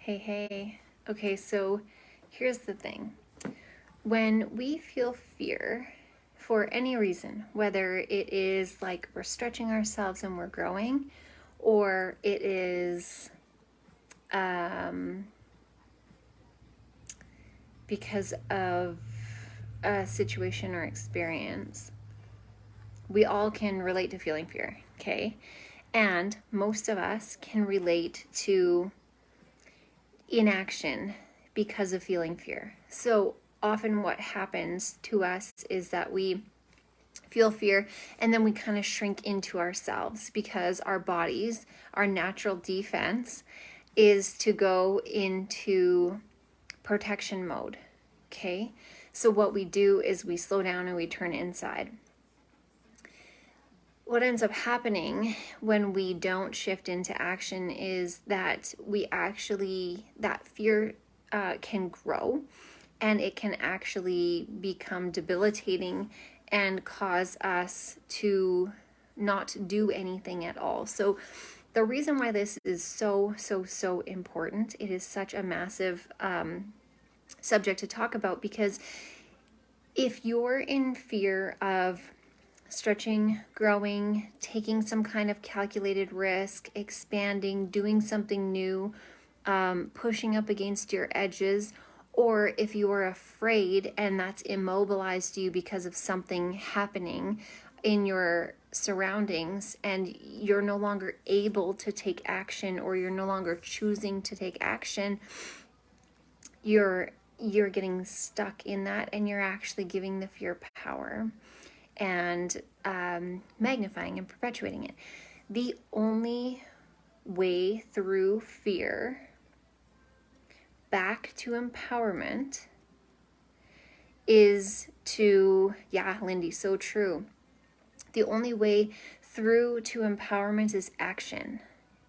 Hey, hey. Okay, so here's the thing. When we feel fear for any reason, whether it is like we're stretching ourselves and we're growing, or it is um, because of a situation or experience, we all can relate to feeling fear, okay? And most of us can relate to inaction because of feeling fear. So often, what happens to us is that we feel fear and then we kind of shrink into ourselves because our bodies, our natural defense, is to go into protection mode. Okay, so what we do is we slow down and we turn inside. What ends up happening when we don't shift into action is that that fear can grow, and it can actually become debilitating and cause us to not do anything at all. So the reason why this is so important, it is such a massive subject to talk about, because if you're in fear of stretching, growing, taking some kind of calculated risk, expanding, doing something new, pushing up against your edges, or if you are afraid and that's immobilized you because of something happening in your surroundings and you're no longer able to take action, or you're no longer choosing to take action, you're getting stuck in that, and you're actually giving the fear power and magnifying and perpetuating it. The only way through fear back to empowerment is to, yeah, Lindy, so true. The only way through to empowerment is action.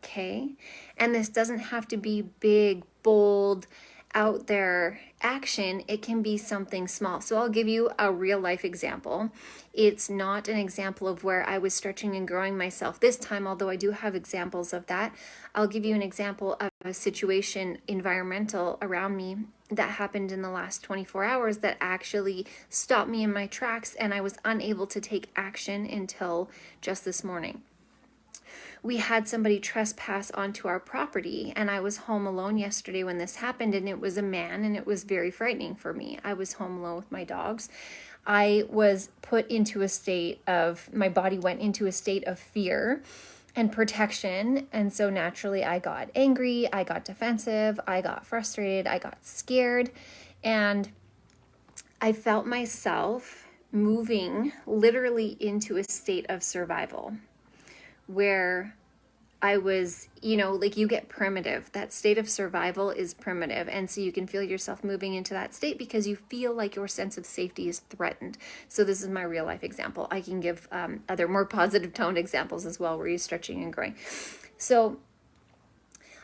Okay? And this doesn't have to be big, bold, out there action. It can be something small. So I'll give you a real life example. It's not an example of where I was stretching and growing myself this time, although I do have examples of that. I'll give you an example of a situation, environmental, around me that happened in the last 24 hours that actually stopped me in my tracks, and I was unable to take action until just this morning. We had somebody trespass onto our property, and I was home alone yesterday when this happened, and it was a man, and it was very frightening for me. I was home alone with my dogs. I was put into a state of, my body went into a state of fear and protection, and so naturally I got angry, I got defensive, I got frustrated, I got scared, and I felt myself moving literally into a state of survival where I was, like, you get primitive. That state of survival is primitive. And so you can feel yourself moving into that state because you feel like your sense of safety is threatened. So this is my real life example. I can give other more positive toned examples as well, where you're stretching and growing. So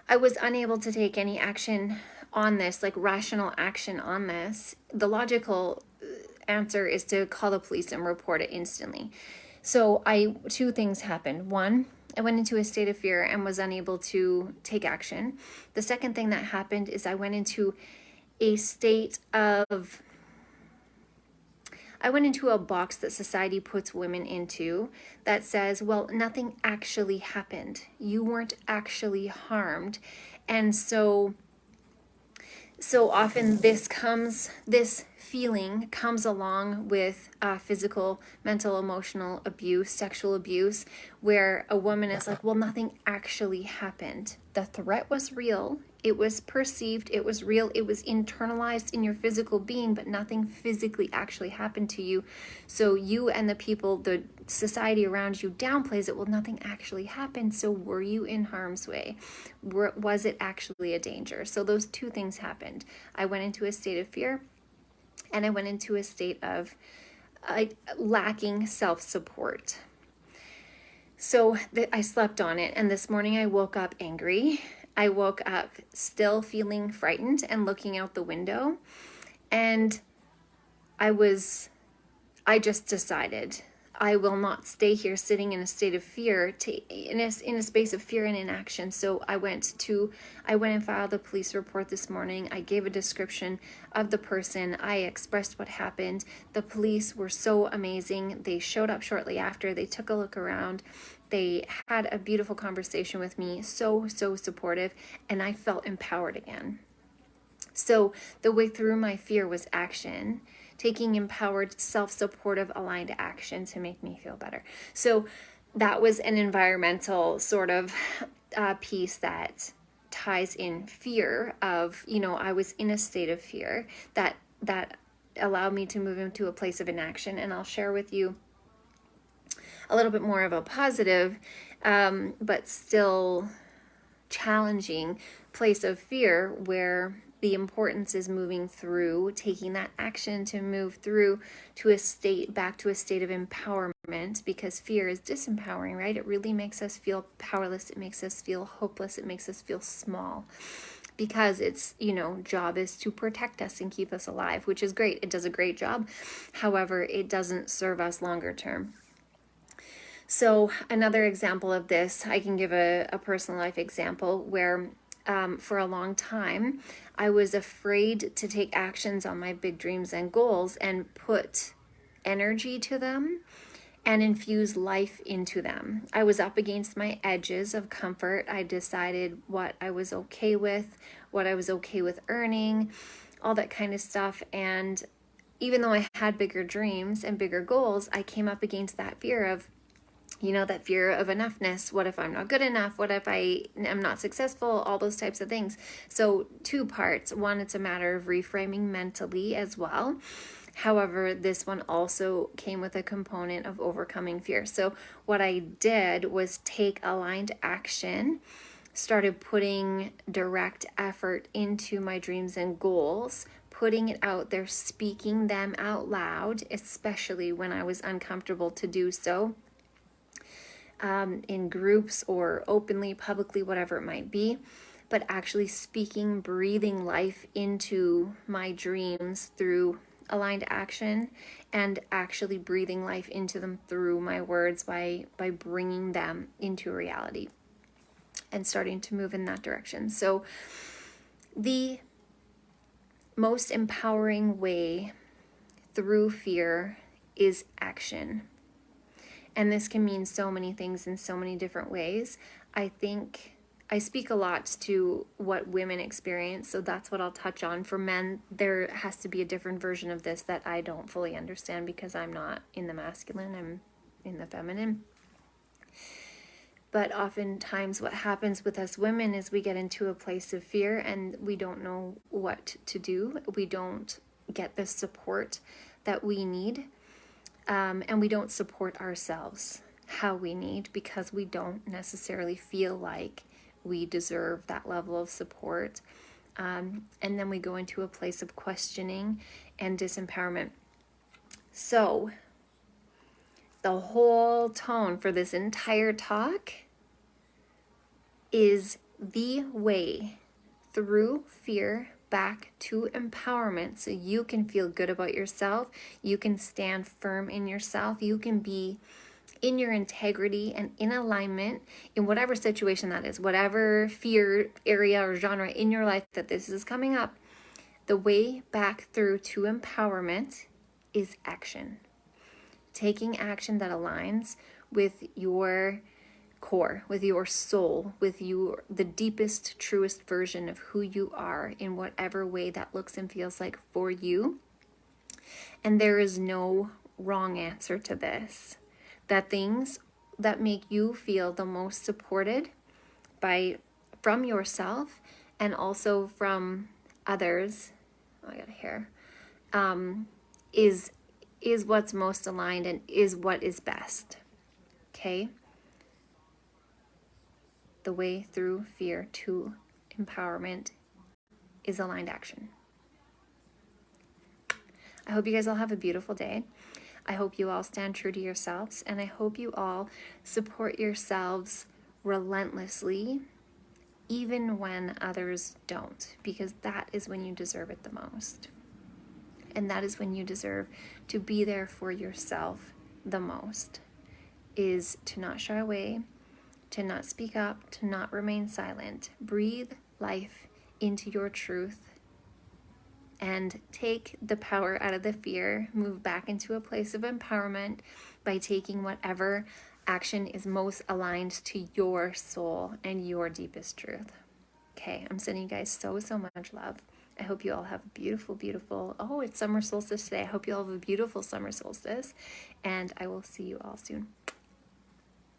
I was unable to take any action on this, like rational action on this. The logical answer is to call the police and report it instantly. So two things happened. One, I went into a state of fear and was unable to take action. The second thing that happened is I went into a box that society puts women into that says, well, nothing actually happened. You weren't actually harmed. And so often this feeling comes along with physical, mental, emotional abuse, sexual abuse, where a woman is like, well, nothing actually happened. The threat was real. It was perceived. It was real. It was internalized in your physical being, but nothing physically actually happened to you. So you and the people, the society around you, downplays it. Well, nothing actually happened. So were you in harm's way? Was it actually a danger? So those two things happened. I went into a state of fear, and I went into a state of lacking self-support. So I slept on it, and this morning I woke up angry. I woke up still feeling frightened and looking out the window, and I just decided I will not stay here sitting in a state of fear, in a space of fear and inaction. So I went and filed a police report this morning. I gave a description of the person. I expressed what happened. The police were so amazing. They showed up shortly after. They took a look around. They had a beautiful conversation with me. So supportive. And I felt empowered again. So the way through my fear was action, taking empowered, self-supportive, aligned action to make me feel better. So that was an environmental sort of piece that ties in fear of, I was in a state of fear that allowed me to move into a place of inaction. And I'll share with you a little bit more of a positive, but still challenging place of fear, where the importance is moving through, taking that action to move through to back to a state of empowerment, because fear is disempowering, right? It really makes us feel powerless. It makes us feel hopeless. It makes us feel small, because its, job is to protect us and keep us alive, which is great. It does a great job. However, it doesn't serve us longer term. So another example of this, I can give a personal life example where for a long time, I was afraid to take actions on my big dreams and goals and put energy to them and infuse life into them. I was up against my edges of comfort. I decided what I was okay with, what I was okay with earning, all that kind of stuff. And even though I had bigger dreams and bigger goals, I came up against that fear of, that fear of enoughness. What if I'm not good enough? What if I am not successful? All those types of things. So 2 parts. One, it's a matter of reframing mentally as well. However, this one also came with a component of overcoming fear. So what I did was take aligned action, started putting direct effort into my dreams and goals, putting it out there, speaking them out loud, especially when I was uncomfortable to do so. In groups or openly, publicly, whatever it might be, but actually speaking, breathing life into my dreams through aligned action, and actually breathing life into them through my words by bringing them into reality and starting to move in that direction. So the most empowering way through fear is action. And this can mean so many things in so many different ways. I think I speak a lot to what women experience, so that's what I'll touch on. For men, there has to be a different version of this that I don't fully understand, because I'm not in the masculine, I'm in the feminine. But oftentimes what happens with us women is we get into a place of fear and we don't know what to do. We don't get the support that we need. And we don't support ourselves how we need, because we don't necessarily feel like we deserve that level of support. And then we go into a place of questioning and disempowerment. So the whole tone for this entire talk is the way through fear back to empowerment, so you can feel good about yourself, you can stand firm in yourself, you can be in your integrity and in alignment in whatever situation that is, whatever fear area or genre in your life that this is coming up. The way back through to empowerment is action. Taking action that aligns with your core, with your soul, with the deepest, truest version of who you are, in whatever way that looks and feels like for you. And there is no wrong answer to this. That things that make you feel the most supported from yourself and also from others, I got hair, is what's most aligned and is what is best. Okay? The way through fear to empowerment is aligned action. I hope you guys all have a beautiful day. I hope you all stand true to yourselves, and I hope you all support yourselves relentlessly, even when others don't, because that is when you deserve it the most. And that is when you deserve to be there for yourself the most is to not shy away, to not speak up, to not remain silent. Breathe life into your truth and take the power out of the fear. Move back into a place of empowerment by taking whatever action is most aligned to your soul and your deepest truth. Okay, I'm sending you guys so much love. I hope you all have a beautiful, oh, it's summer solstice today. I hope you all have a beautiful summer solstice, and I will see you all soon.